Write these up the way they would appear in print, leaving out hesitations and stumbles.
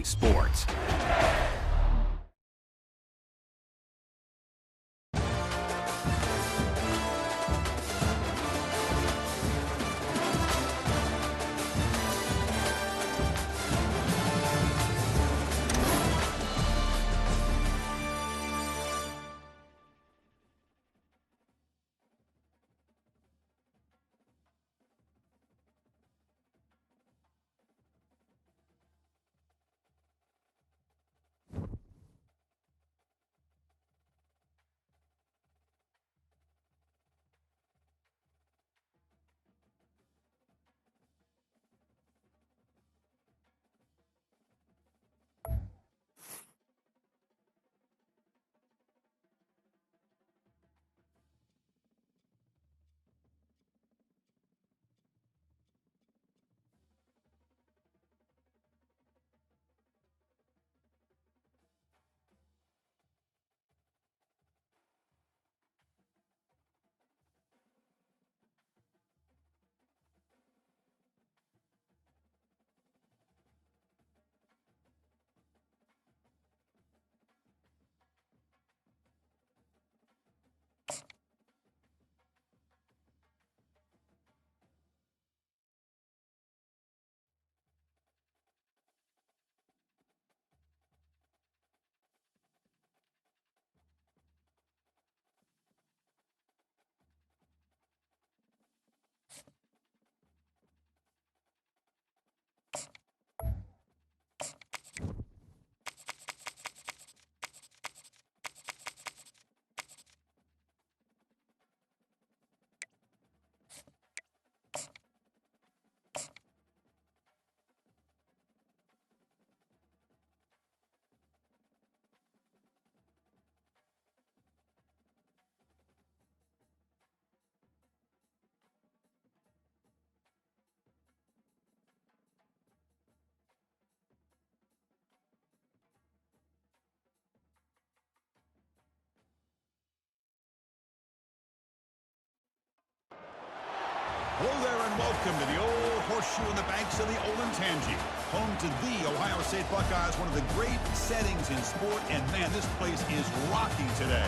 Sports. Hello there and welcome to the old horseshoe in the banks of the Olentangy, home to the Ohio State Buckeyes, one of the great settings in sport, and man, this place is rocking today.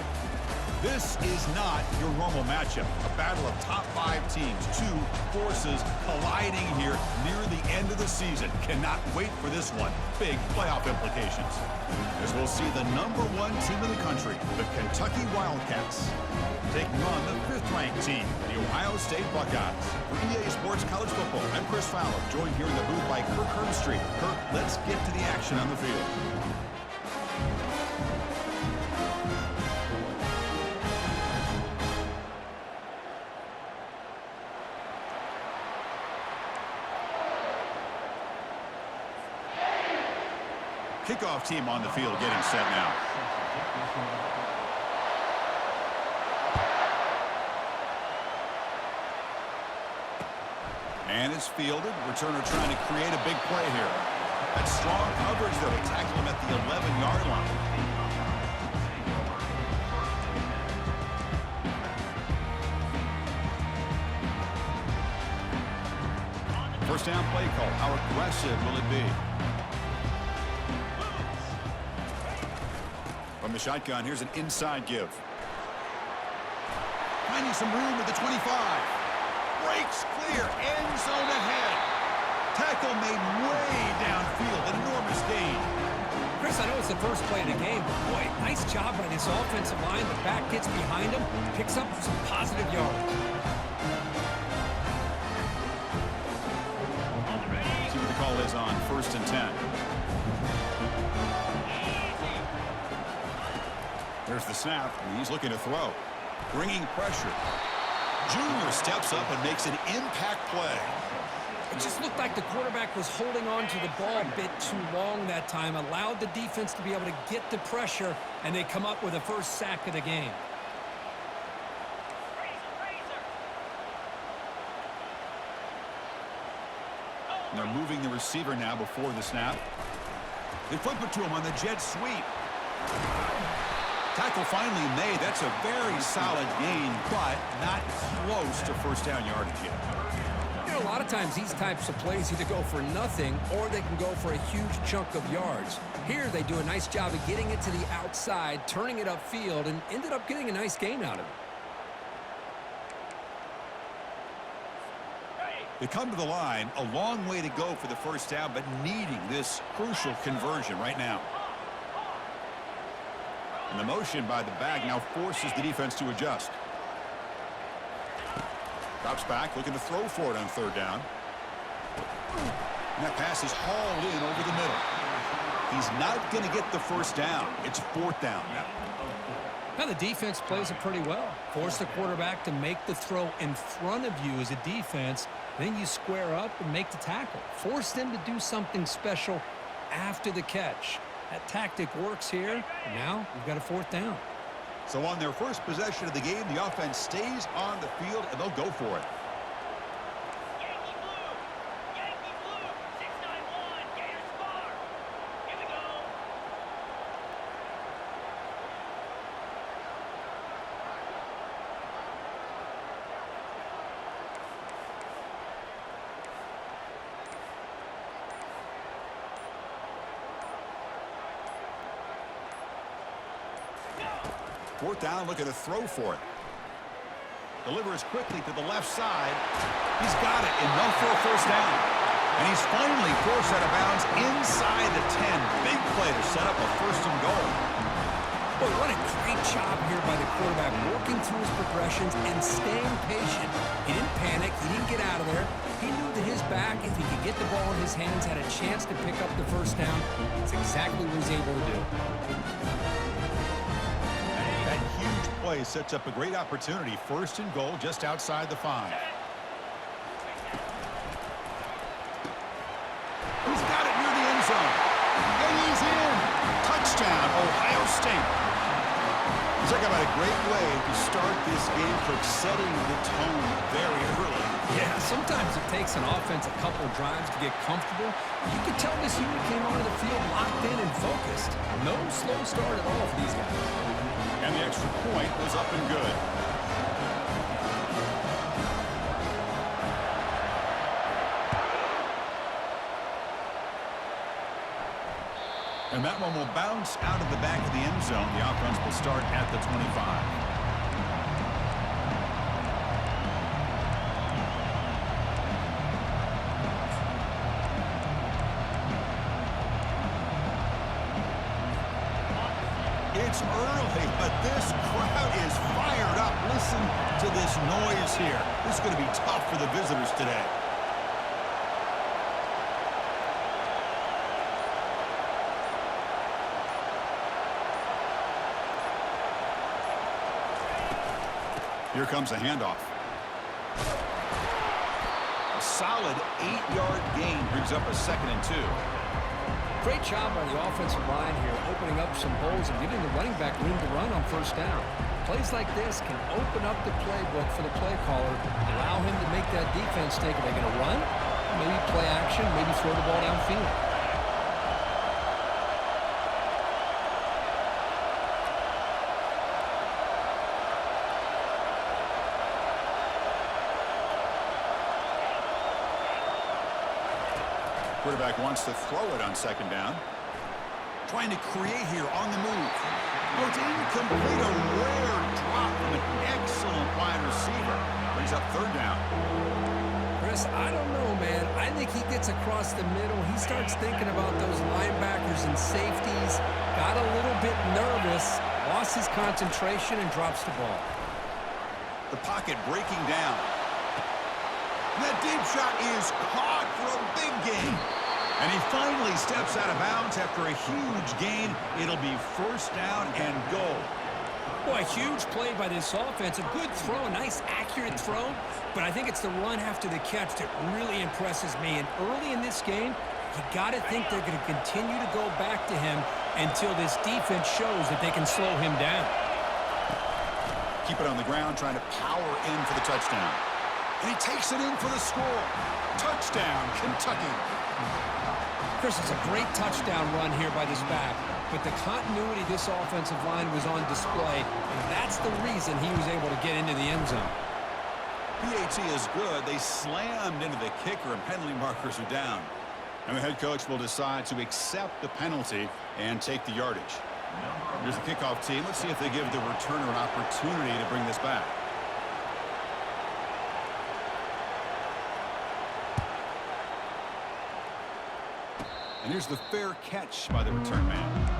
This is not your normal matchup, a battle of top 5 teams, two forces colliding here near the end of the season. Cannot wait for this one. Big playoff implications. As we'll see the #1 team in the country, the Kentucky Wildcats, taking on the 5th-ranked team, the Ohio State Buckeyes. For EA Sports College Football, I'm Chris Fowler, joined here in the booth by Kirk Herbstreit. Kirk, let's get to the action on the field. Kickoff team on the field getting set now. And it's fielded. Returner trying to create a big play here. That's strong coverage, though, to tackle him at the 11-yard line. First down play call. How aggressive will it be? From the shotgun, here's an inside give. Finding some room at the 25. Breaks clear, end zone ahead. Tackle made way downfield, an enormous gain. Chris, I know it's the first play of the game, but boy, nice job by this offensive line. The back gets behind him, picks up some positive yards. See what the call is on 1st and 10. There's the snap, and he's looking to throw. Bringing pressure. Junior steps up and makes an impact play. It just looked like the quarterback was holding on to the ball a bit too long that time, allowed the defense to be able to get the pressure, and they come up with the first sack of the game. And they're moving the receiver now before the snap. They flip it to him on the jet sweep. Tackle finally made. That's a very solid gain, but not close to first down yardage yet. You know, a lot of lot of times these types of plays either go for nothing or they can go for a huge chunk of yards. Here they do a nice job of getting it to the outside, turning it upfield, and ended up getting a nice gain out of it. They come to the line, a long way to go for the first down, but needing this crucial conversion right now. And the motion by the back now forces the defense to adjust. Drops back, looking to throw for it on third down. And that pass is hauled in over the middle. He's not going to get the first down. It's fourth down now. Now the defense plays it pretty well. Force the quarterback to make the throw in front of you as a defense. Then you square up and make the tackle. Force them to do something special after the catch. That tactic works here. And now you've got a fourth down. So on their first possession of the game, the offense stays on the field, and they'll go for it. Yankee Blue, 691, Gators Bar. Here we go. Fourth down, looking to throw for it. Delivers quickly to the left side. He's got it, enough for a first down. And he's finally forced out of bounds inside the 10. Big play to set up a first and goal. Boy, what a great job here by the quarterback, working through his progressions and staying patient. He didn't panic. He didn't get out of there. He knew that his back, if he could get the ball in his hands, had a chance to pick up the first down. That's exactly what he's able to do. That huge play sets up a great opportunity. First and goal just outside the 5. He's got it near the end zone. And he's in. Touchdown, Ohio State. Talk about a great way to start this game, Cook, setting the tone very early. Yeah, sometimes it takes an offense a couple of drives to get comfortable. You can tell this unit came onto the field locked in and focused. No slow start at all for these guys. And the extra point was up and good. And that one will bounce out of the back of the end zone. The offense will start at the 25. It's early, but this crowd is fired up. Listen to this noise here. This is going to be tough for the visitors today. Here comes a handoff. A solid 8-yard gain brings up a 2nd and 2. Great job by the offensive line here, opening up some holes and giving the running back room to run on first down. Plays like this can open up the playbook for the play caller, allow him to make that defense take. Are they going to run? Maybe play action, maybe throw the ball downfield. Quarterback wants to throw it on 2nd down. Trying to create here on the move. Oh, it's incomplete. A rare drop from an excellent wide receiver. Brings up 3rd down. Chris, I don't know, man. I think he gets across the middle. He starts thinking about those linebackers and safeties. Got a little bit nervous. Lost his concentration and drops the ball. The pocket breaking down. And that deep shot is caught for a big gain. And he finally steps out of bounds after a huge gain. It'll be first down and goal. Boy, a huge play by this offense. A good throw, a nice accurate throw. But I think it's the run after the catch that really impresses me. And early in this game, you got to think they're going to continue to go back to him until this defense shows that they can slow him down. Keep it on the ground, trying to power in for the touchdown. And he takes it in for the score. Touchdown, Kentucky. Chris, it's a great touchdown run here by this back, but the continuity of this offensive line was on display, and that's the reason he was able to get into the end zone. PAT is good. They slammed into the kicker, and penalty markers are down. And the head coach will decide to accept the penalty and take the yardage. Here's the kickoff team. Let's see if they give the returner an opportunity to bring this back. And here's the fair catch by the return man.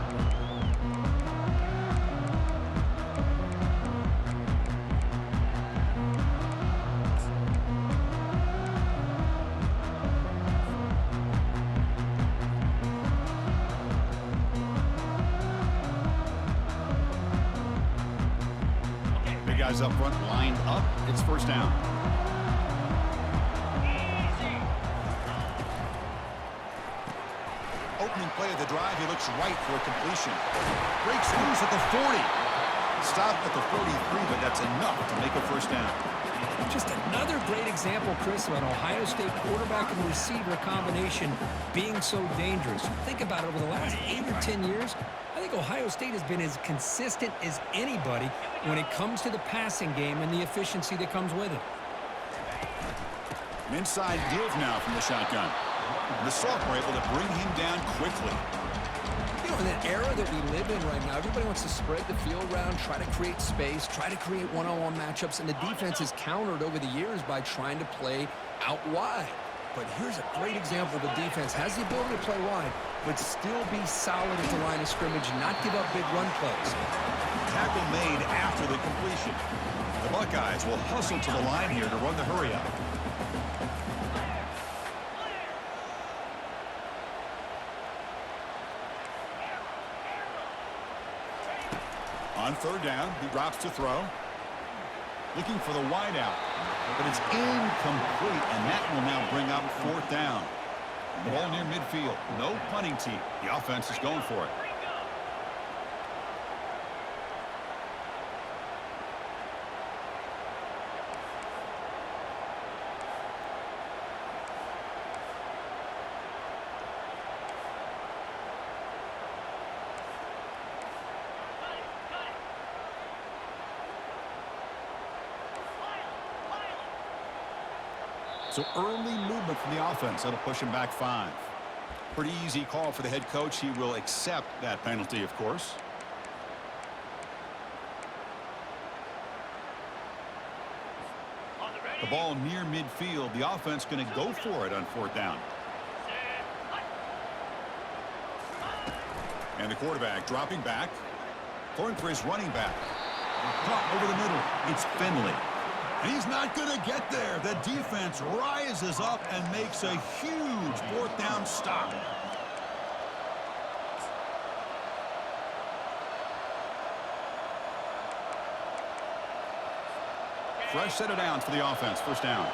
Guys up front lined up. It's first down. Opening play of the drive. He looks right for a completion. Breaks loose at the 40. Stopped at the 43, but that's enough to make a first down. Just another great example, Chris, of an Ohio State quarterback and receiver combination being so dangerous. Think about it over the last 8 or 10 years. I think Ohio State has been as consistent as anybody when it comes to the passing game and the efficiency that comes with it. An inside give now from the shotgun. The sophomore able to bring him down quickly. You know, in that era that we live in right now, everybody wants to spread the field around, try to create space, try to create one-on-one matchups, and the defense has countered over the years by trying to play out wide. But here's a great example. The defense has the ability to play wide, but still be solid at the line of scrimmage, not give up big run plays. Tackle made after the completion. The Buckeyes will hustle to the line here to run the hurry-up. On third down, he drops to throw. Looking for the wideout, but it's incomplete, and that will now bring up fourth down. The ball near midfield. No punting team. The offense is going for it. So early movement from the offense. That'll push him back 5. Pretty easy call for the head coach. He will accept that penalty, of course. The ball near midfield. The offense going to go for it on fourth down. And the quarterback dropping back. Throwing for his running back. Caught over the middle. It's Finley. And he's not going to get there. The defense rises up and makes a huge fourth down stop. Fresh set of downs for the offense. First down.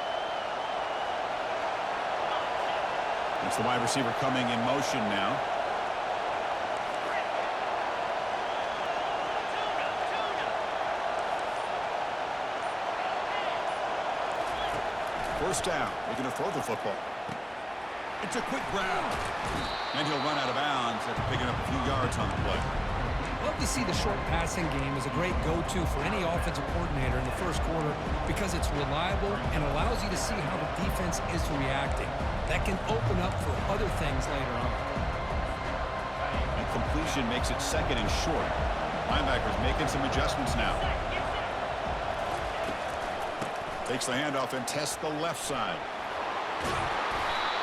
It's the wide receiver coming in motion now. First down. We're going to throw the football. It's a quick grab. And he'll run out of bounds after picking up a few yards on the play. Love to see the short passing game as a great go-to for any offensive coordinator in the first quarter because it's reliable and allows you to see how the defense is reacting. That can open up for other things later on. And completion makes it second and short. Linebackers making some adjustments now. Takes the handoff and tests the left side.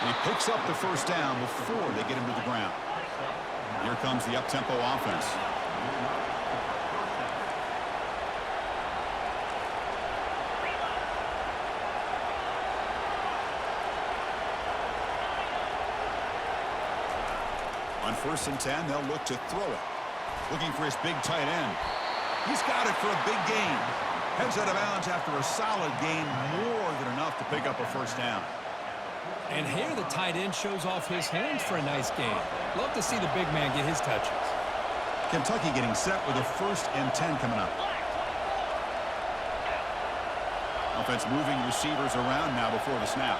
And he picks up the first down before they get him to the ground. Here comes the up-tempo offense. On 1st and 10, they'll look to throw it. Looking for his big tight end. He's got it for a big gain. Heads out of bounds after a solid gain, more than enough to pick up a first down. And here the tight end shows off his hands for a nice gain. Love to see the big man get his touches. Kentucky getting set with a 1st and 10 coming up. Offense moving receivers around now before the snap.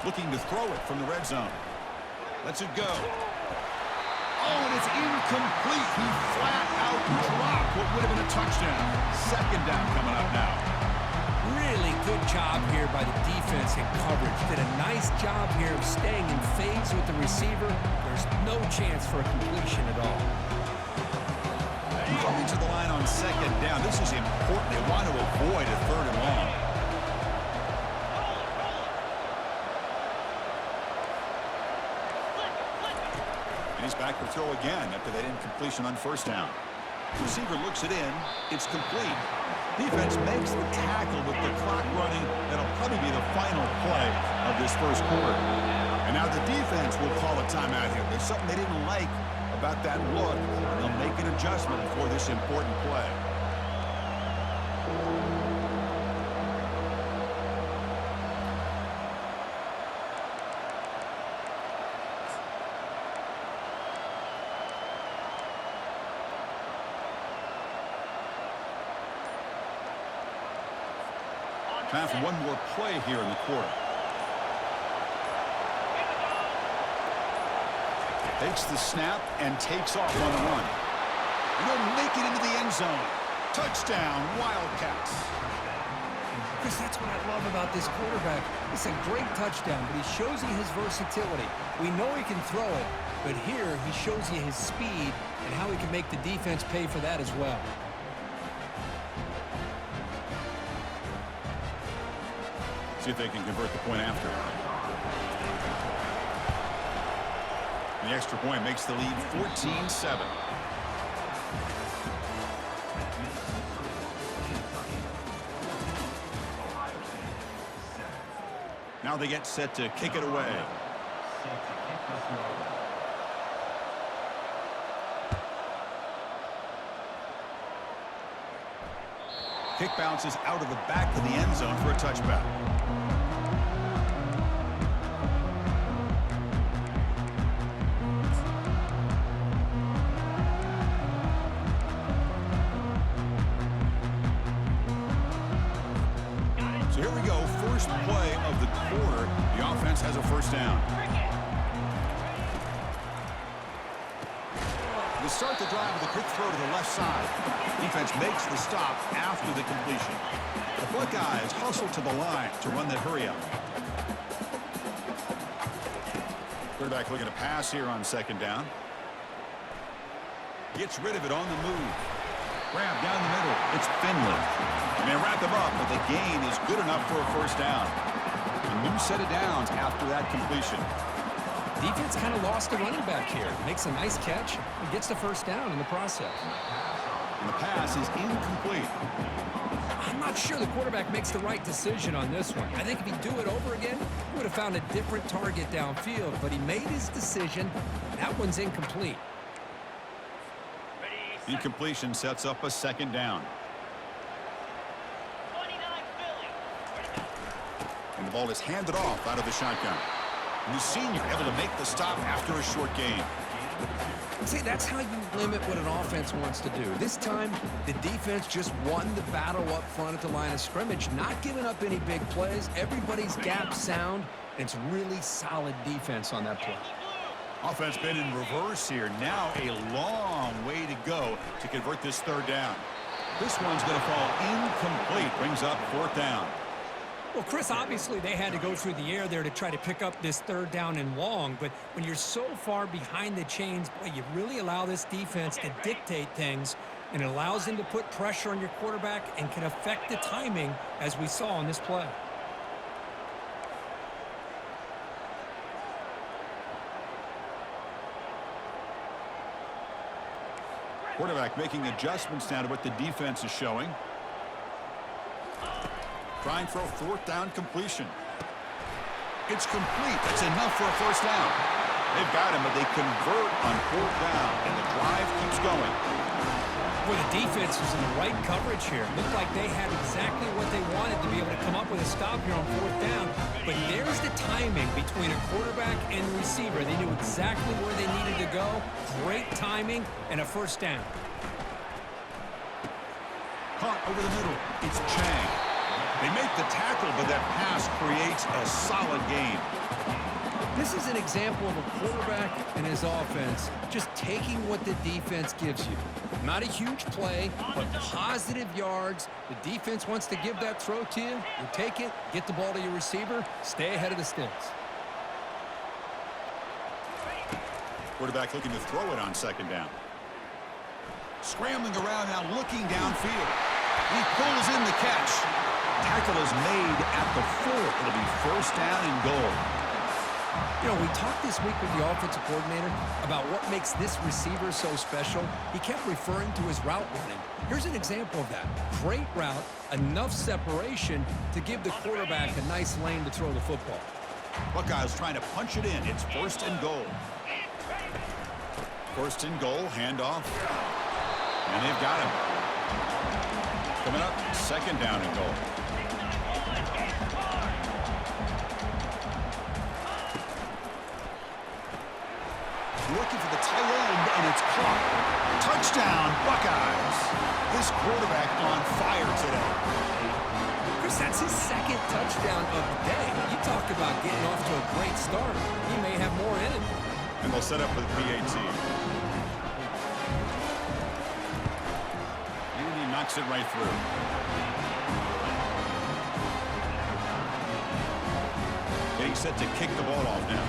Looking to throw it from the red zone. Lets it go. Oh, and it's incomplete. He flat out dropped what would have been a touchdown. Second down coming up now. Really good job here by the defense in coverage. Did a nice job here of staying in phase with the receiver. There's no chance for a completion at all. Coming to the line on second down. This is important. They want to avoid a third and long. And he's back to throw again after that incompletion on first down. Receiver looks it in. It's complete. Defense makes the tackle with the clock running. That'll probably be the final play of this first quarter. And now the defense will call a timeout here. There's something they didn't like about that look. They'll make an adjustment before this important play. Time for one more play here in the quarter. Takes the snap and takes off on the run. And they'll make it into the end zone. Touchdown, Wildcats. Chris, that's what I love about this quarterback. It's a great touchdown, but he shows you his versatility. We know he can throw it, but here he shows you his speed and how he can make the defense pay for that as well. See if they can convert the point after. The extra point makes the lead 14-7. Now they get set to kick it away. Kick bounces out of the back of the end zone for a touchback. So here we go, first play of the quarter. The offense has a first down. They start the drive with a quick throw to the left side. Defense makes the stop after the completion. The Buckeyes hustle to the line to run the hurry-up. Quarterback looking to pass here on second down. Gets rid of it on the move. Grab down the middle. It's Finley. And they wrap him up, but the gain is good enough for a first down. A new set of downs after that completion. Defense kind of lost a running back here. Makes a nice catch and gets the first down in the process. And the pass is incomplete. I'm not sure the quarterback makes the right decision on this one. I think if he'd do it over again, he would have found a different target downfield, but he made his decision. That one's incomplete. Incompletion sets up a second down. 29 Philly. And the ball is handed off out of the shotgun. And the senior able to make the stop after a short gain. See, that's how you limit what an offense wants to do. This time, the defense just won the battle up front at the line of scrimmage, not giving up any big plays. Everybody's gap sound. It's really solid defense on that play. Offense been in reverse here. Now a long way to go to convert this third down. This one's going to fall incomplete. Brings up fourth down. Well, Chris, obviously they had to go through the air there to try to pick up this third down and long, but when you're so far behind the chains, boy, you really allow this defense to dictate things, and it allows them to put pressure on your quarterback and can affect the timing, as we saw on this play. Quarterback making adjustments now to what the defense is showing. Trying for a fourth down completion. It's complete. That's enough for a first down. They've got him, but they convert on fourth down, and the drive keeps going. Well, the defense was in the right coverage here. Looked like they had exactly what they wanted to be able to come up with a stop here on fourth down. But there's the timing between a quarterback and the receiver. They knew exactly where they needed to go. Great timing and a first down. Caught over the middle. It's Chang. They make the tackle, but that pass creates a solid gain. This is an example of a quarterback and his offense just taking what the defense gives you. Not a huge play, but positive yards. The defense wants to give that throw to you. You take it, get the ball to your receiver, stay ahead of the sticks. Quarterback looking to throw it on second down. Scrambling around now, looking downfield. He pulls in the catch. Tackle is made at the 4. It'll be first down and goal. You know, we talked this week with the offensive coordinator about what makes this receiver so special. He kept referring to his route running. Here's an example of that. Great route, enough separation to give the quarterback a nice lane to throw the football. Buckeyes trying to punch it in. It's first and goal. First and goal, handoff. And they've got him. Coming up, second down and goal. Looking for the tight end, and it's caught. Touchdown, Buckeyes. This quarterback on fire today. Chris, that's his second touchdown of the day. You talk about getting off to a great start. He may have more in him. And they'll set up for the PAT. And he knocks it right through. Getting set to kick the ball off now.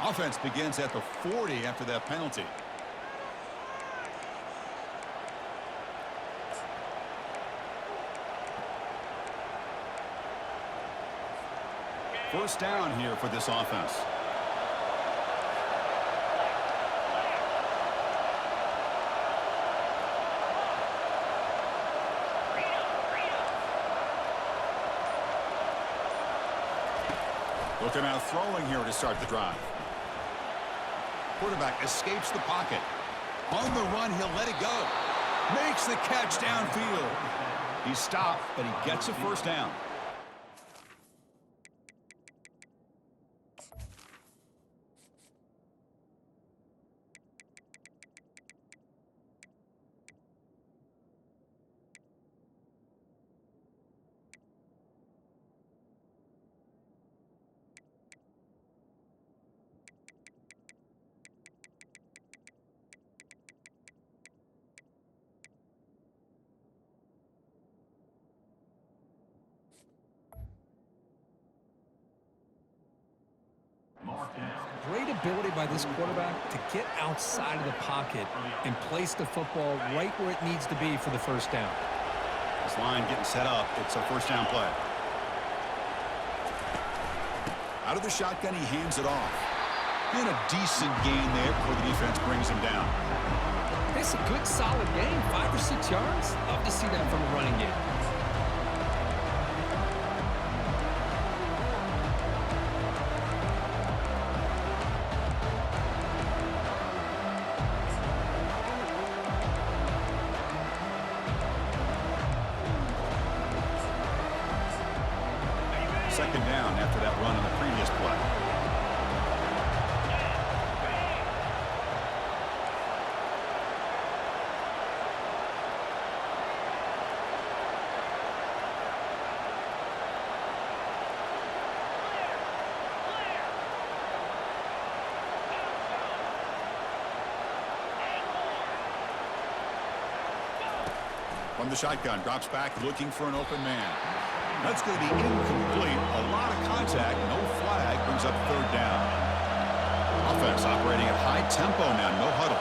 Offense begins at the 40 after that penalty. First down here for this offense. Looking out throwing here to start the drive. Quarterback escapes the pocket. On the run, he'll let it go. Makes the catch downfield. He's stopped, but he gets a first down. Great ability by this quarterback to get outside of the pocket and place the football right where it needs to be for the first down. This line getting set up. It's a first down play. Out of the shotgun, he hands it off. And a decent gain there before the defense brings him down. It's a good, solid game. 5 or 6 yards. Love to see that from a running game. Second down after that run on the previous play. From the shotgun, drops back looking for an open man. That's going to be incomplete. A lot of contact, no flag, brings up third down. Offense operating at high tempo now, no huddle.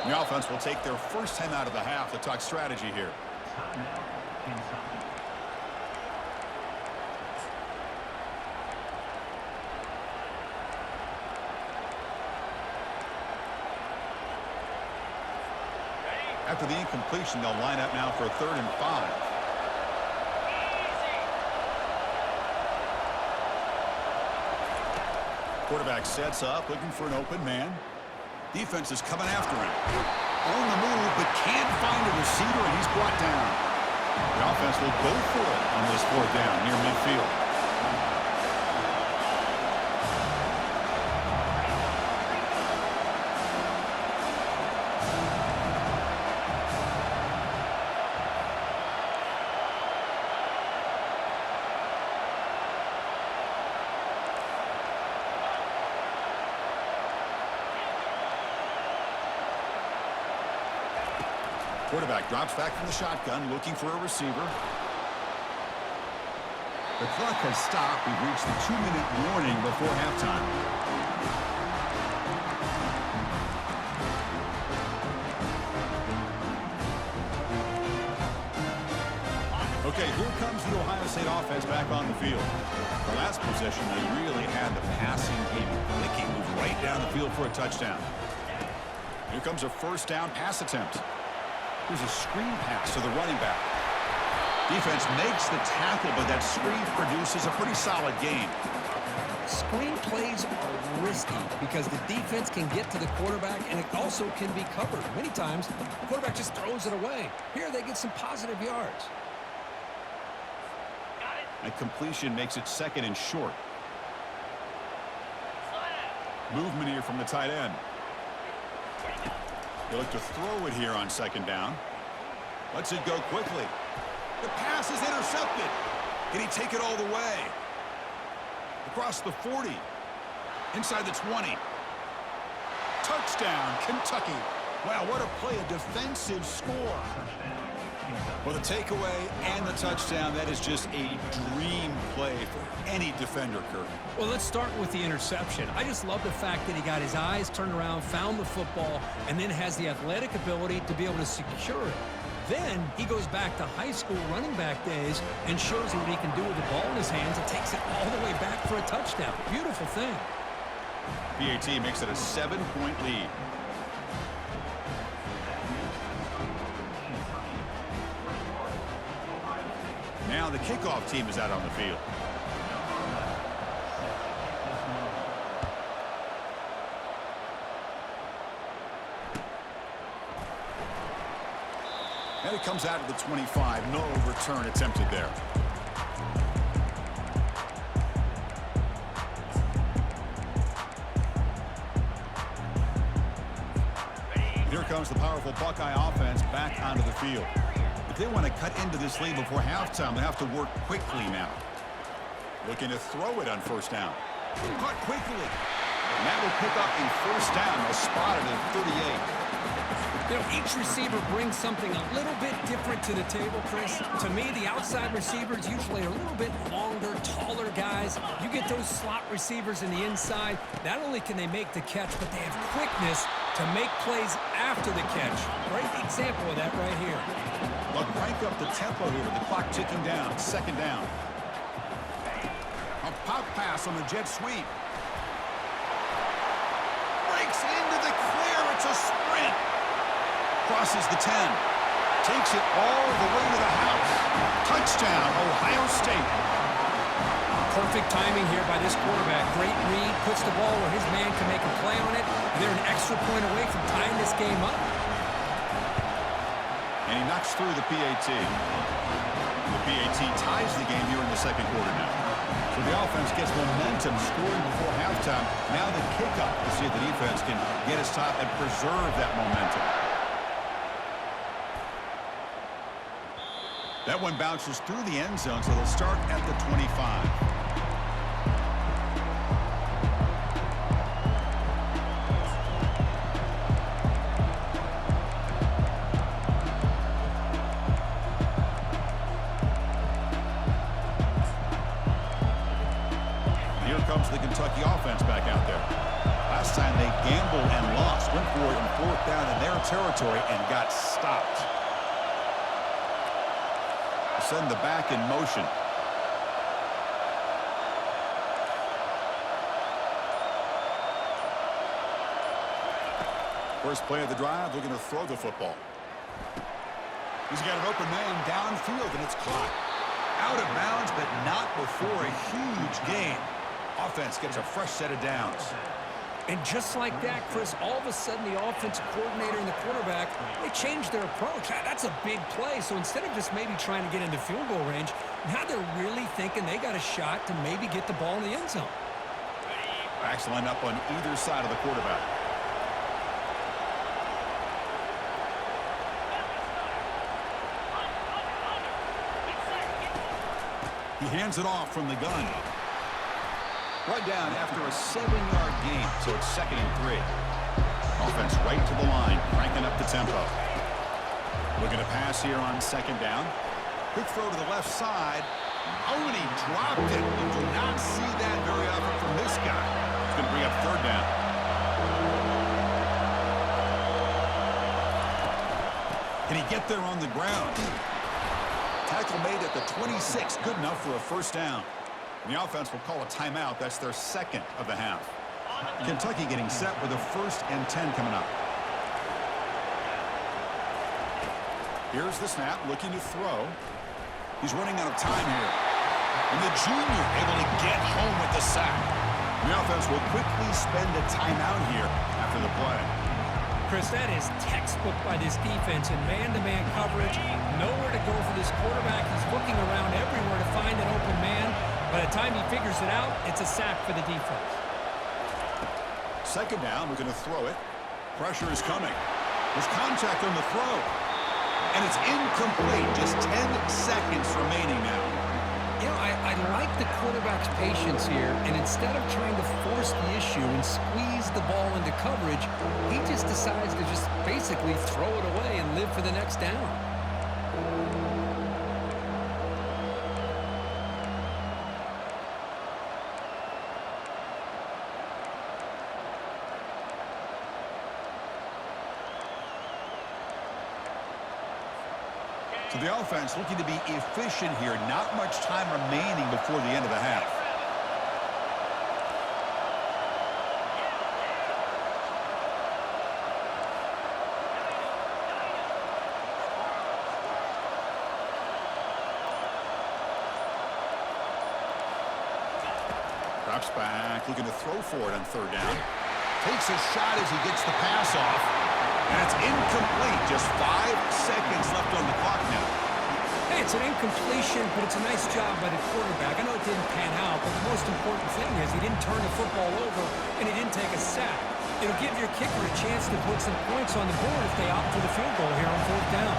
The offense will take their first time out of the half to talk strategy here. After the incompletion, they'll line up now for a 3rd and 5. Quarterback sets up, looking for an open man. Defense is coming after him. On the move, but can't find a receiver, and he's brought down. The offense will go for it on this fourth down near midfield. Quarterback drops back from the shotgun, looking for a receiver. The clock has stopped. We've reached the 2-minute warning before halftime. Okay, here comes the Ohio State offense back on the field. The last possession, they really had the passing game clicking, moved right down the field for a touchdown. Here comes a first down pass attempt. Here's a screen pass to the running back. Defense makes the tackle, but that screen produces a pretty solid gain. Screen plays are risky because the defense can get to the quarterback, and it also can be covered. Many times, the quarterback just throws it away. Here, they get some positive yards. That completion makes it second and short. Movement here from the tight end. They look to throw it here on second down. Lets it go quickly. The pass is intercepted. Can he take it all the way? Across the 40. Inside the 20. Touchdown, Kentucky. Wow, what a play, a defensive score. Well, the takeaway and the touchdown, that is just a dream play for any defender, Kirk. Well, let's start with the interception. I just love the fact that he got his eyes turned around, found the football, and then has the athletic ability to be able to secure it. Then he goes back to high school running back days and shows you what he can do with the ball in his hands and takes it all the way back for a touchdown. Beautiful thing. PAT makes it a 7-point lead. Now the kickoff team is out on the field. And it comes out of the 25. No return attempted there. Here comes the powerful Buckeye offense back onto the field. If they want to cut into this lead before halftime, they have to work quickly now. Looking to throw it on first down. Caught quickly. And that will pick up a first down. They'll spot it at 38. You know, each receiver brings something a little bit different to the table, Chris. To me, the outside receivers usually are a little bit longer, taller guys. You get those slot receivers in the inside. Not only can they make the catch, but they have quickness to make plays after the catch. Great example of that right here. They'll crank up the tempo here with the clock ticking down. Second down. A pop pass on the jet sweep. Breaks into the clear. It's a sprint. Crosses the 10. Takes it all the way to the house. Touchdown, Ohio State. Perfect timing here by this quarterback. Great read. Puts the ball where his man can make a play on it. They're an extra point away from tying this game up. And he knocks through the PAT. The PAT ties the game here in the second quarter now. So the offense gets momentum scoring before halftime. Now the kickoff to see if the defense can get his top and preserve that momentum. That one bounces through the end zone, so they'll start at the 25. Here comes the Kentucky offense back out there. Last time they gambled and lost, went for it in fourth down in their territory and got stopped. Send the back in motion. First play of the drive, looking to throw the football. He's got an open man downfield, and it's caught. Out of bounds, but not before a huge gain. Offense gets a fresh set of downs. And just like that, Chris, all of a sudden the offensive coordinator and the quarterback, they changed their approach. That's a big play. So instead of just maybe trying to get into field goal range, now they're really thinking they got a shot to maybe get the ball in the end zone. Backs line up on either side of the quarterback. He hands it off from the gun. Brought down after a 7-yard gain, so it's 2nd and 3. Offense right to the line, cranking up the tempo. Looking to pass here on 2nd down. Quick throw to the left side. Oh, and he dropped it. You do not see that very often from this guy. It's going to bring up 3rd down. Can he get there on the ground? Tackle made at the 26, good enough for a 1st down. And the offense will call a timeout. That's their 2nd of the half. Kentucky getting set with a 1st and 10 coming up. Here's the snap, looking to throw. He's running out of time here. And the junior able to get home with the sack. The offense will quickly spend a timeout here after the play. Chris, that is textbook by this defense in man-to-man coverage. Nowhere to go for this quarterback. He's looking around everywhere to find an open man. By the time he figures it out, it's a sack for the defense. 2nd down, we're going to throw it. Pressure is coming. There's contact on the throw. And it's incomplete. Just 10 seconds remaining now. You know, I like the quarterback's patience here, and instead of trying to force the issue and squeeze the ball into coverage, he just decides to just basically throw it away and live for the next down. So the offense looking to be efficient here. Not much time remaining before the end of the half. Drops back, looking to throw for it on 3rd down. Takes a shot as he gets the pass off. And it's incomplete. Just 5 seconds left on the clock now. Hey, it's an incompletion, but it's a nice job by the quarterback. I know it didn't pan out, but the most important thing is he didn't turn the football over and he didn't take a sack. It'll give your kicker a chance to put some points on the board if they opt for the field goal here on 4th down.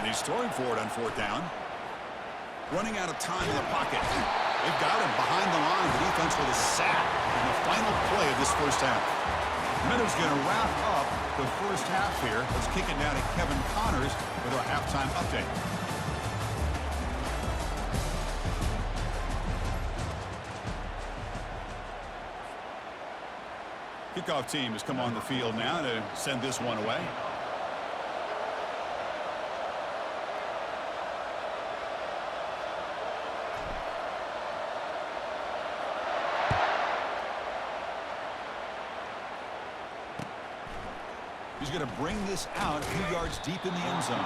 He's throwing for it on 4th down. Running out of time in the pocket. They've got him behind the line. The defense with a sack in the final play of this 1st half. Minnows going to wrap up the 1st half here. Let's kick it down to Kevin Connors with our halftime update. Kickoff team has come on the field now to send this one away. He's going to bring this out a few yards deep in the end zone.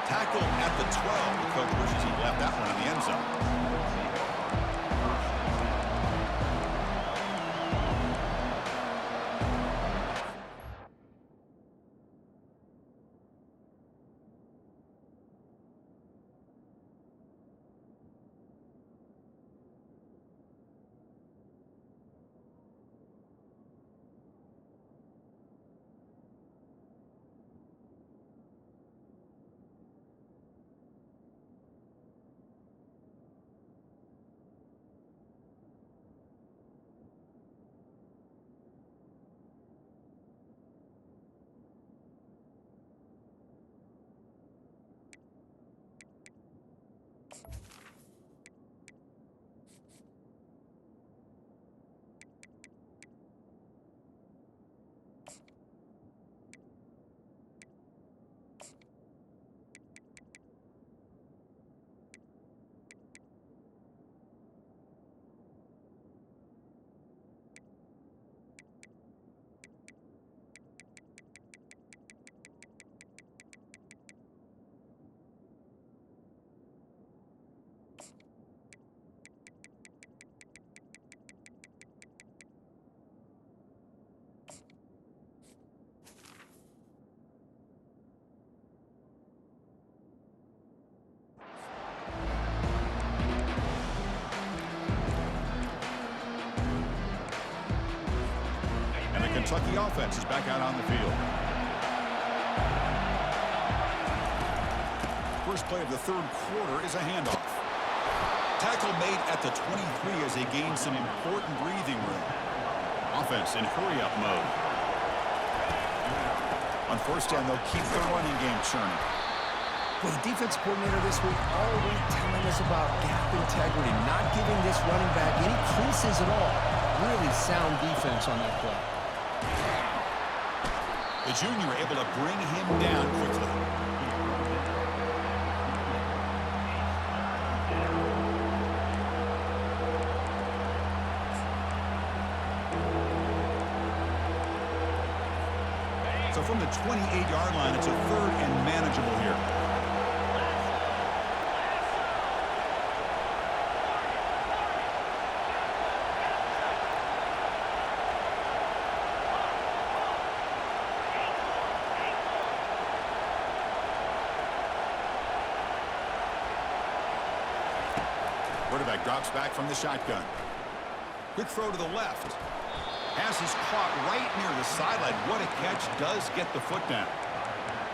Tackle at the 12. The coach wishes he left that one in the end zone. Kentucky offense is back out on the field. First play of the third quarter is a handoff. Tackle made at the 23 as they gain some important breathing room. Offense in hurry-up mode. On first down, they'll keep the running game churning. Well, the defense coordinator this week always telling us about gap integrity, not giving this running back any creases at all. Really sound defense on that play. The junior able to bring him down quickly. So from the 28-yard line, it's a third and manageable here. Quarterback drops back from the shotgun. Quick throw to the left. Pass is caught right near the sideline. What a catch. Does get the foot down.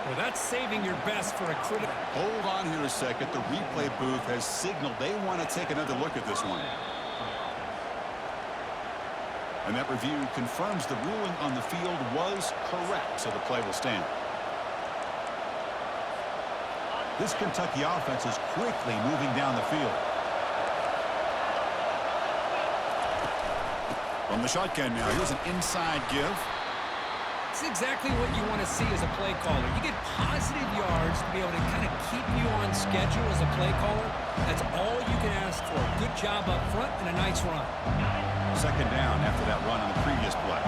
Well, that's saving your best for a critical. Hold on here a second. The replay booth has signaled they want to take another look at this one. And that review confirms the ruling on the field was correct, so the play will stand. This Kentucky offense is quickly moving down the field. From the shotgun now, here's an inside give. It's exactly what you want to see as a play caller. You get positive yards to be able to kind of keep you on schedule as a play caller. That's all you can ask for. Good job up front and a nice run. Second down after that run on the previous play.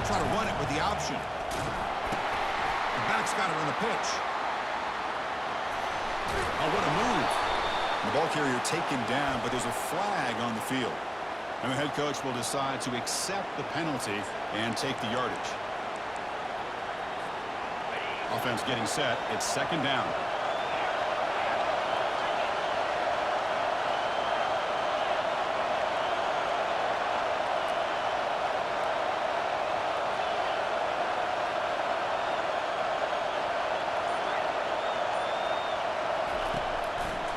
Try to run it with the option. The back's got it on the pitch. Oh, what a move. The ball carrier taken down, but there's a flag on the field. And the head coach will decide to accept the penalty and take the yardage. Offense getting set. It's second down.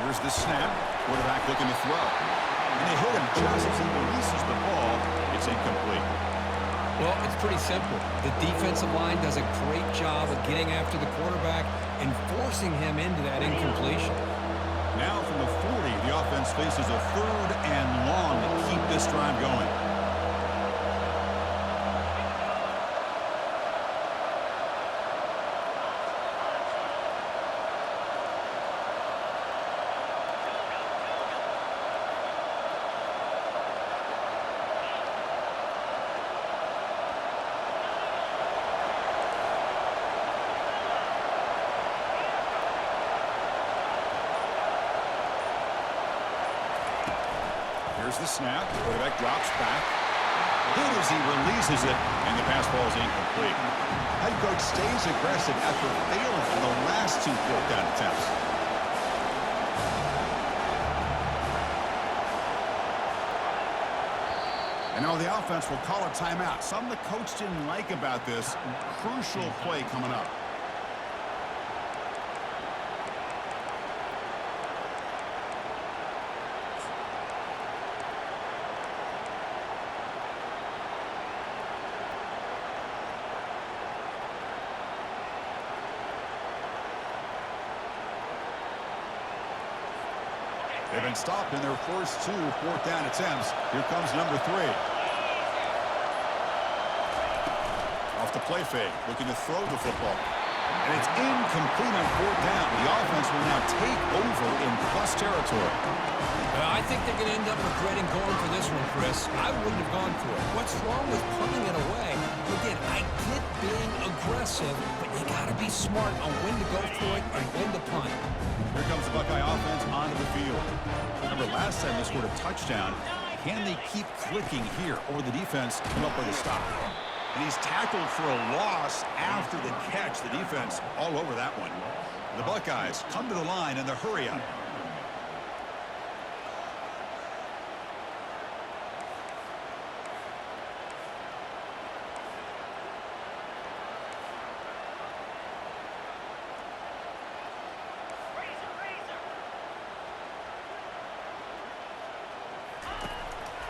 Here's the snap. Quarterback looking to throw. And they hit him just as he releases the ball. It's incomplete. Well, it's pretty simple. The defensive line does a great job of getting after the quarterback and forcing him into that incompletion. Now from the 40, the offense faces a third and long to keep this drive going. Here's the snap. Quarterback drops back. Good as he releases it, and the pass ball is incomplete. Head coach stays aggressive after failing in the last two fourth down attempts. And now the offense will call a timeout. Something the coach didn't like about this. Crucial play coming up. They've been stopped in their first two fourth down attempts. Here comes number 3. Off the play fake, looking to throw the football. And it's incomplete on fourth down. The offense will now take over in plus territory. I think they're going to end up regretting going for this one, Chris. I wouldn't have gone for it. What's wrong with punting it away? Again, I get being aggressive, but you got to be smart on when to go for it and when to punt. Here comes the Buckeye offense onto the field. Remember, last time they scored a touchdown. Can they keep clicking here, or the defense come up with a stop? And he's tackled for a loss after the catch. The defense all over that one. The Buckeyes come to the line in the hurry-up.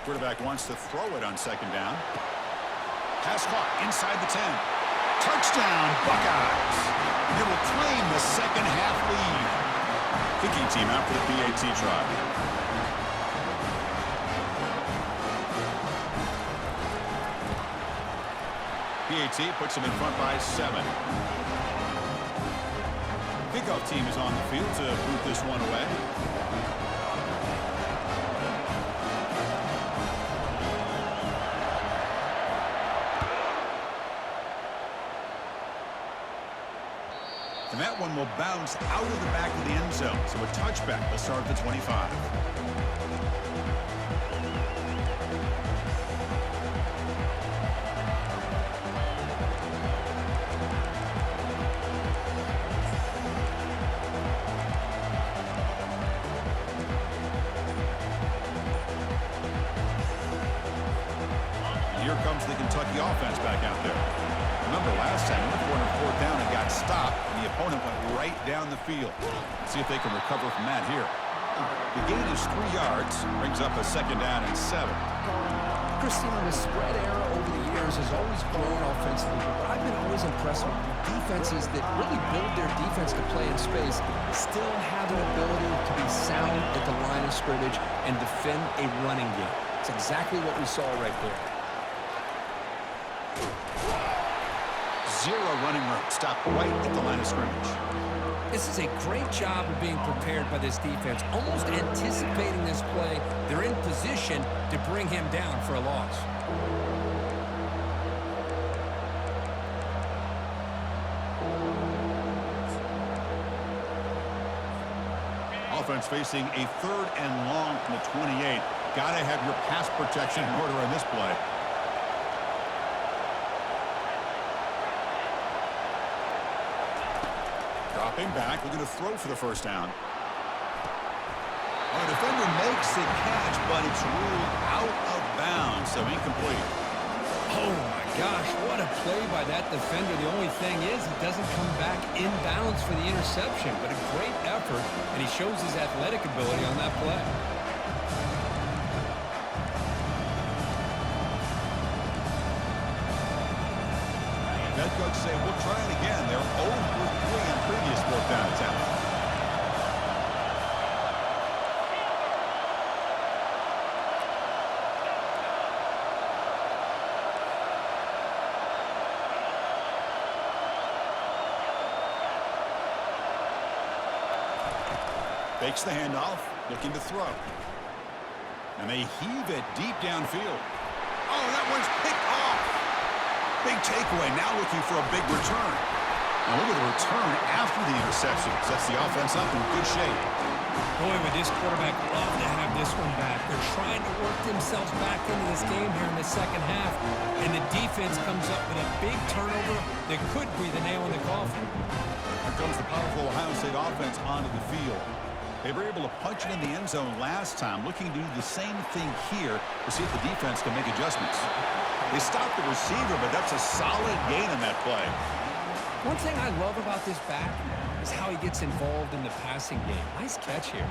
Quarterback wants to throw it on second down. Pass caught inside the 10. Touchdown, Buckeyes. And they will claim the second half lead. Kicking team out for the PAT try. PAT puts them in front by 7. Kickoff team is on the field to boot this one away. And that one will bounce out of the back of the end zone. So a touchback will start at the 25. And here comes the Kentucky offense back out there. Remember last time, they went for 4th down and got stopped, and the opponent went right down the field. Let's see if they can recover from that here. The gain is 3 yards, brings up a 2nd down and 7. Christina, the spread era over the years has always grown offensively, but I've been always impressed with defenses that really build their defense to play in space, still have an ability to be sound at the line of scrimmage and defend a running game. It's exactly what we saw right there. 0 running room. Stop right at the line of scrimmage. This is a great job of being prepared by this defense, almost anticipating this play. They're in position to bring him down for a loss. Offense facing a 3rd and long from the 28. Got to have your pass protection in order on this play. Dropping back, looking to throw for the 1st down. Well, the defender makes the catch, but it's ruled out of bounds, so incomplete. Oh, my gosh, what a play by that defender. The only thing is he doesn't come back inbounds for the interception, but a great effort, and he shows his athletic ability on that play. Head coach say, we'll try it again. They're 0 for 3 on previous 4th down attempts. Fakes the handoff, looking to throw. And they heave it deep downfield. Oh, that one's picked off. Big takeaway, now looking for a big return. Now look at the return after the interception. Sets the offense up in good shape. Boy, would this quarterback love to have this one back. They're trying to work themselves back into this game here in the 2nd half, and the defense comes up with a big turnover that could be the nail in the coffin. Here comes the powerful Ohio State offense onto the field. They were able to punch it in the end zone last time, looking to do the same thing here to see if the defense can make adjustments. They stopped the receiver, but that's a solid gain on that play. One thing I love about this back is how he gets involved in the passing game. Nice catch here.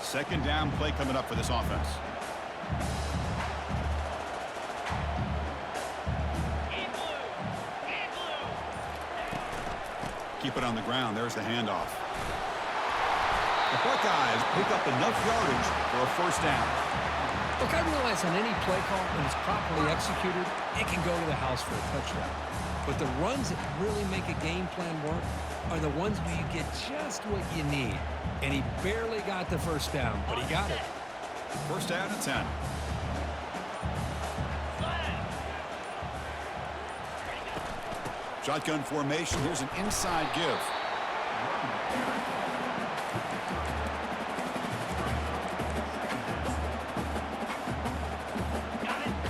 Second down play coming up for this offense. Keep it on the ground. There's the handoff. The Buckeyes pick up enough yardage for a 1st down. Look, I realize on any play call, when it's properly executed, it can go to the house for a touchdown. But the runs that really make a game plan work are the ones where you get just what you need. And he barely got the 1st down, but he got it. 1st down and 10. Shotgun formation. Here's an inside give.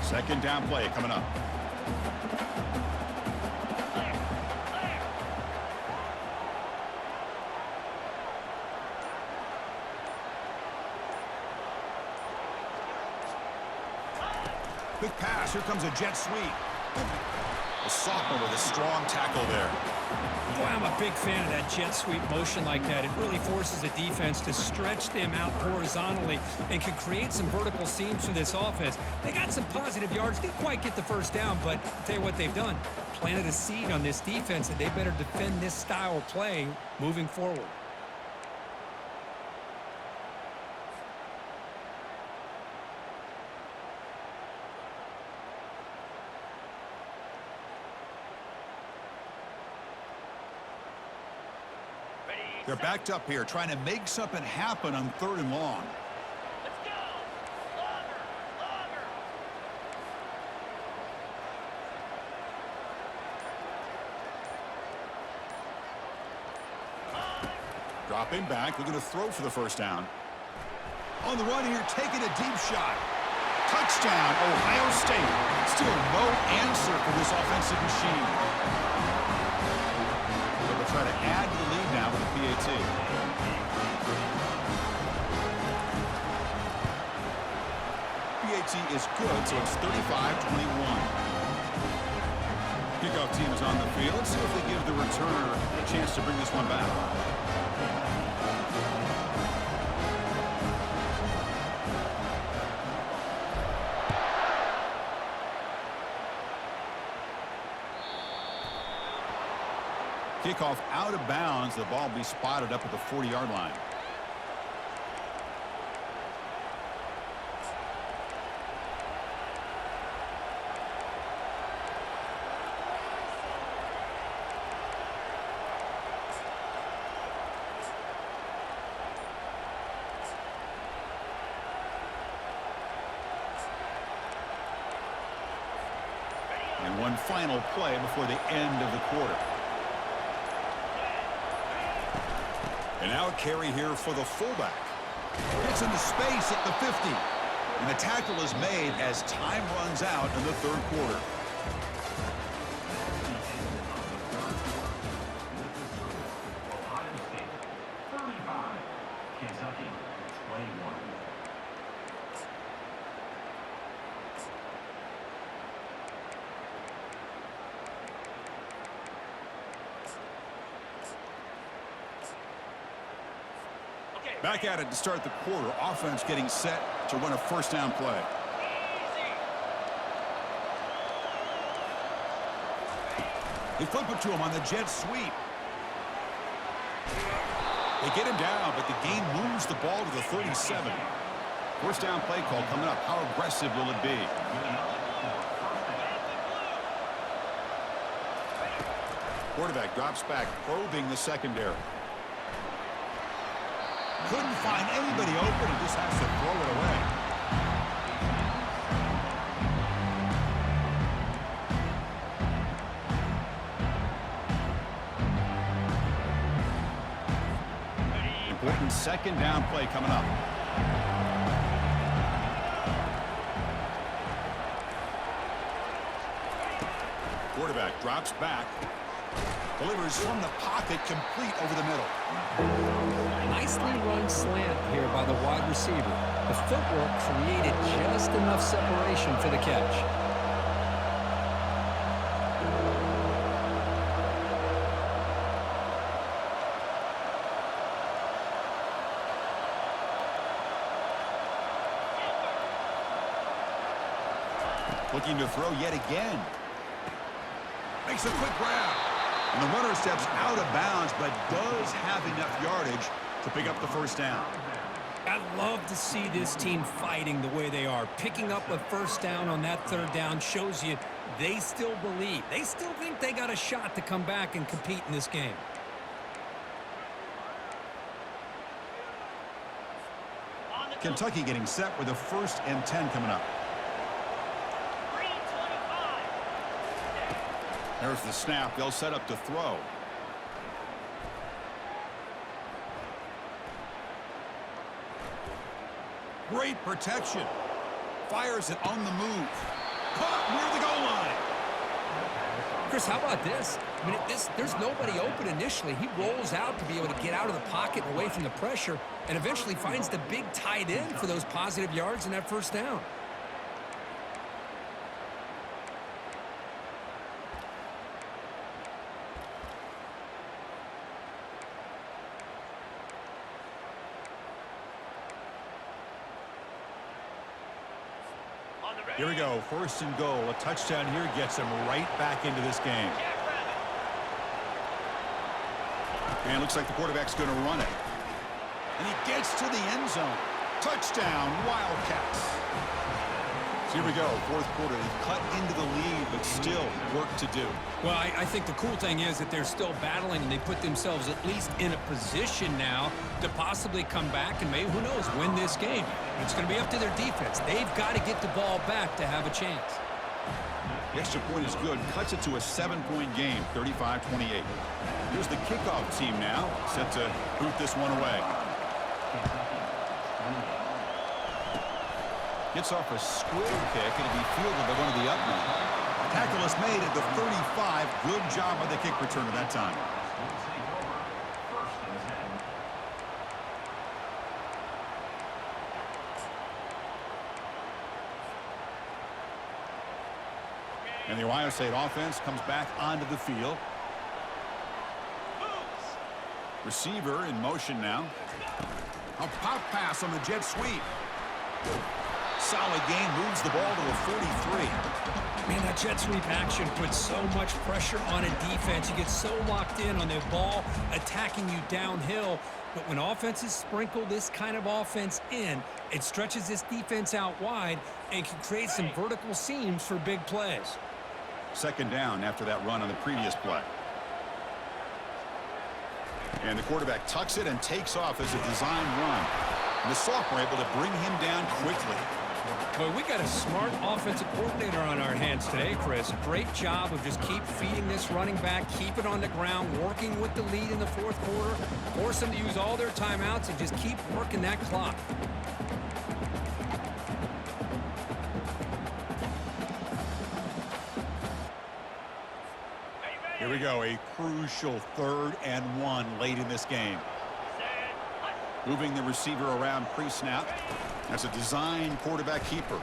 Second down play coming up. Quick pass. Here comes a jet sweep. The sophomore with a strong tackle there. Boy, I'm a big fan of that jet sweep motion like that. It really forces the defense to stretch them out horizontally and can create some vertical seams for this offense. They got some positive yards. Didn't quite get the first down, but I'll tell you what they've done. Planted a seed on this defense that they better defend this style of play moving forward. They're backed up here, trying to make something happen on 3rd and long. Let's go. Longer. Dropping back, looking to throw for the first down. On the run here, taking a deep shot. Touchdown, Ohio State. Still no answer for this offensive machine. They'll try to add to the lead now with a PAT. PAT is good, so it's 35-21. Kickoff team is on the field. Let's see if they give the returner a chance to bring this one back. Kickoff out of bounds. The ball will be spotted up at the 40-yard line. And one final play before the end of the quarter. And now a carry here for the fullback. Gets into space at the 50. And the tackle is made as time runs out in the 3rd quarter. Kentucky 21. Back at it to start the quarter. Offense getting set to run a first down play. They flip it to him on the jet sweep. They get him down, but the game moves the ball to the 37. First down play call coming up. How aggressive will it be? Quarterback drops back, probing the secondary. Couldn't find anybody open and just has to throw it away. Important second down play coming up. Quarterback drops back. Delivers from the pocket, complete over the middle. Nicely run slant here by the wide receiver. The footwork created just enough separation for the catch. Looking to throw yet again. Makes a quick grab. And the runner steps out of bounds, but does have enough yardage to pick up the first down. I love to see this team fighting the way they are. Picking up a first down on that 3rd down shows you they still believe. They still think they got a shot to come back and compete in this game. Kentucky getting set with a 1st and 10 coming up. There's the snap. They'll set up to throw. Great protection. Fires it on the move. Caught near the goal line. Chris, how about this? I mean, there's nobody open initially. He rolls out to be able to get out of the pocket and away from the pressure and eventually finds the big tight end for those positive yards in that first down. Here we go. First and goal. A touchdown here gets him right back into this game. And it looks like the quarterback's going to run it. And he gets to the end zone. Touchdown, Wildcats. So here we go, fourth quarter. They've cut into the lead, but still work to do. Well, I think the cool thing is that they're still battling, and they put themselves at least in a position now to possibly come back and maybe, who knows, win this game. But it's going to be up to their defense. They've got to get the ball back to have a chance. The extra point is good. Cuts it to a 7-point game, 35-28. Here's the kickoff team now, set to boot this one away. Gets off a squib kick. It'll be fielded by one of the up men. Tackle is made at the 35. Good job by the kick returner that time. And the Ohio State offense comes back onto the field. Receiver in motion now. A pop pass on the jet sweep. Solid gain, moves the ball to a 43. Man, that jet sweep action puts so much pressure on a defense. You get so locked in on their ball attacking you downhill. But when offenses sprinkle this kind of offense in, it stretches this defense out wide and can create some vertical seams for big plays. Second down after that run on the previous play. And the quarterback tucks it and takes off as a design run. And the sophomore able to bring him down quickly. Boy, we got a smart offensive coordinator on our hands today, Chris. Great job of just keep feeding this running back, keep it on the ground, working with the lead in the fourth quarter, force them to use all their timeouts, and just keep working that clock. Here we go, a crucial 3rd and 1 late in this game. Moving the receiver around pre-snap. That's a design quarterback keeper.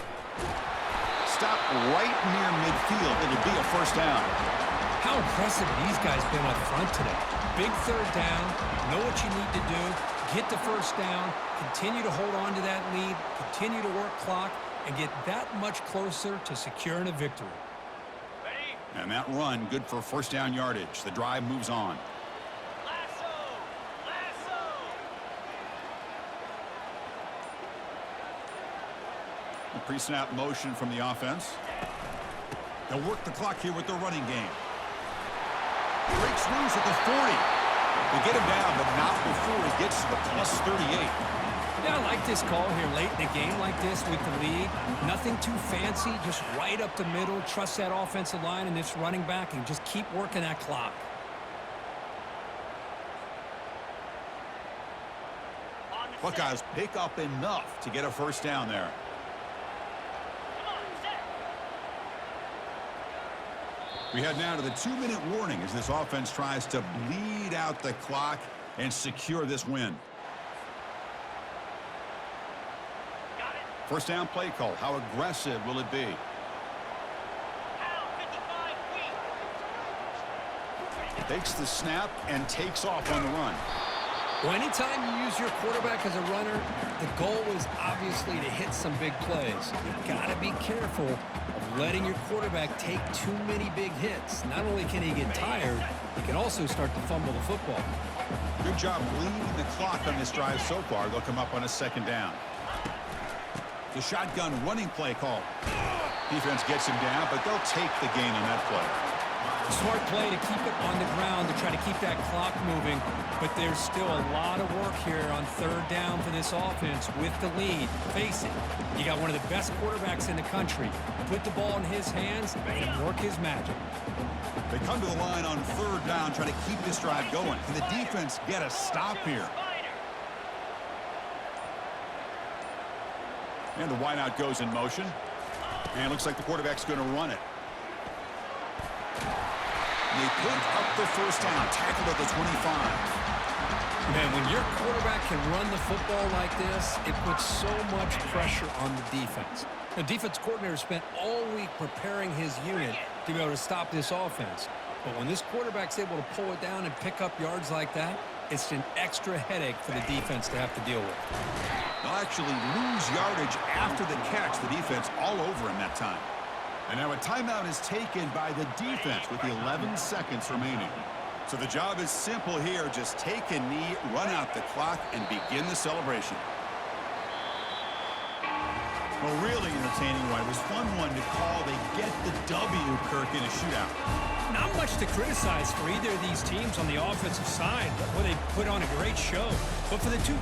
Stop right near midfield. It'll be a first down. How impressive these guys been up front today. Big 3rd down. Know what you need to do. Get the first down. Continue to hold on to that lead. Continue to work clock. And get that much closer to securing a victory. And that run, good for first down yardage. The drive moves on. The pre-snap motion from the offense. They'll work the clock here with the running game. Breaks loose at the 40. They get him down, but not before he gets to the plus 38. Yeah, I like this call here late in the game like this with the lead. Nothing too fancy, just right up the middle. Trust that offensive line and this running back and just keep working that clock. Buckeyes pick up enough to get a first down there. We head now to the 2-minute warning as this offense tries to bleed out the clock and secure this win. First down play call. How aggressive will it be? Takes the snap and takes off on the run. Well, anytime you use your quarterback as a runner, the goal is obviously to hit some big plays. You've got to be careful of letting your quarterback take too many big hits. Not only can he get tired, he can also start to fumble the football. Good job bleeding the clock on this drive so far. They'll come up on a second down. The shotgun running play call. Defense gets him down, but they'll take the gain on that play. Smart play to keep it on the ground to try to keep that clock moving, but there's still a lot of work here on 3rd down for this offense with the lead. Face it, you got one of the best quarterbacks in the country. Put the ball in his hands and work his magic. They come to the line on 3rd down, trying to keep this drive going. Can the defense get a stop here? And the wideout goes in motion. And it looks like the quarterback's going to run it. And they pick up the first down, tackled at the 25. Man, when your quarterback can run the football like this, it puts so much pressure on the defense. The defense coordinator spent all week preparing his unit to be able to stop this offense. But when this quarterback's able to pull it down and pick up yards like that, it's an extra headache for the defense to have to deal with. They'll actually lose yardage after the catch. The defense all over him that time. And now a timeout is taken by the defense with 11 seconds remaining. So the job is simple here. Just take a knee, run out the clock, and begin the celebration. Well, really entertaining, right? It was fun one to call. They get the W, Kirk, in a shootout. Not much to criticize for either of these teams on the offensive side, where they put on a great show. But for the two